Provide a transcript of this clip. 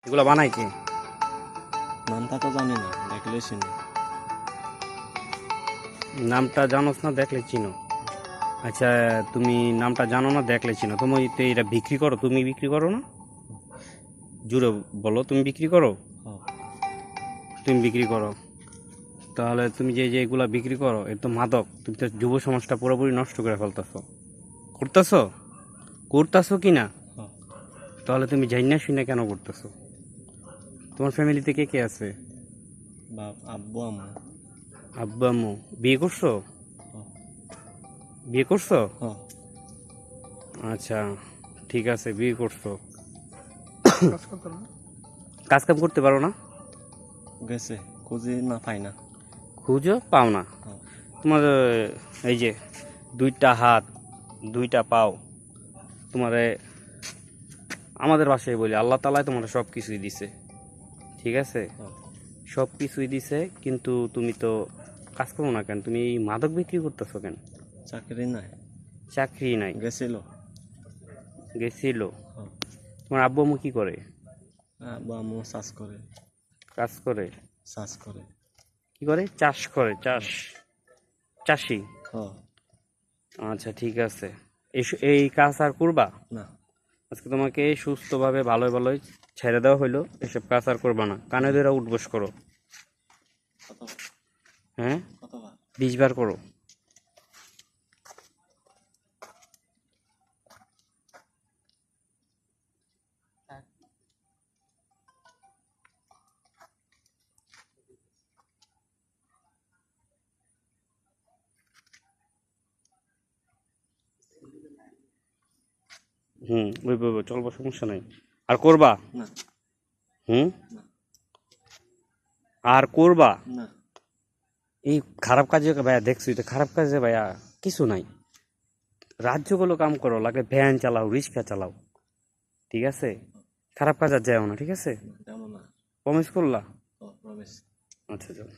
এগুলা বানাই কে? নামটা তো জানি না, দেখলে চিনি। নামটা জানোস না, দেখলে চিনো? আচ্ছা, তুমি নামটা জানো না, দেখলে চিনো। তুমি তো এটা বিক্রি করো, তুমি বিক্রি করো না? জুড়ে বলো, তুমি বিক্রি করো? হ্যাঁ। তুমি বিক্রি করো? তাহলে তুমি যে যে এগুলা বিক্রি করো, এ তো মাদক। তুমি তো যুব সমাজটা পুরোপুরি নষ্ট করে ফেলতেছো। করতেছো? করতেছো কি না? হ্যাঁ। তাহলে তুমি জানি না শুনে কেন করতেছো? তোমার ফ্যামিলিতে কে কে আছে? বাপ, আব্বু, আম্মু। আব্বু আম্মু। বিয়ে করছো? হ্যাঁ। বিয়ে করছো? হ্যাঁ। আচ্ছা, ঠিক আছে, বিয়ে করছো। কাজ কাম করতে পারো না? গেছে, খুঁজি না, পাই না। খুঁজো, পাও না। হ্যাঁ। তোমার এই যে দুইটা হাত, দুইটা পাও, তোমারে আমাদের ভাষায় বলি আল্লাহ তাআলাই তোমার সব কিছুই দিছে, ঠিক আছে? হ্যাঁ। সব কিছুই দিছে, কিন্তু তুমি তো কাজ করো না কেন? তুমি এই মাদক বিক্রি করতেছো কেন? চাকরি নাই। চাকরি নাই? গেছিল। গেছিল? হ্যাঁ। তোমার আব্বু আম্মু কি করে? আব্বু আম্মু চাষ করে। কাজ করে? চাষ করে। কি করে? চাষ করে? চাষ? হ্যাঁ। চাষি? হ্যাঁ। আচ্ছা, ঠিক আছে। এই কাজ আর করবা? না। আজকে তোমাকে সুস্থভাবে ভালোই ভালোই ছেড়ে দেওয়া হইলো, এসব কাজ আর করবা না। কানে ধরে উঠবোস করো। কত? হ্যাঁ, কতবার? 20 বার করো। ওই চলবো, সমস্যা নাই। আর করবা? না। হুম না। আর করবা? না। এই খারাপ কাজে ভাইয়া দেখছো, এটা খারাপ কাজে ভাইয়া কিছু নাই। রাজ্যগুলো কাম করো, লাগে ভ্যান চালাও, রিক্সা চালাও, ঠিক আছে? খারাপ কাজ আর যাও না, ঠিক আছে? যেমন না। প্রমিস করলা? প্রবেশ। আচ্ছা, চলো।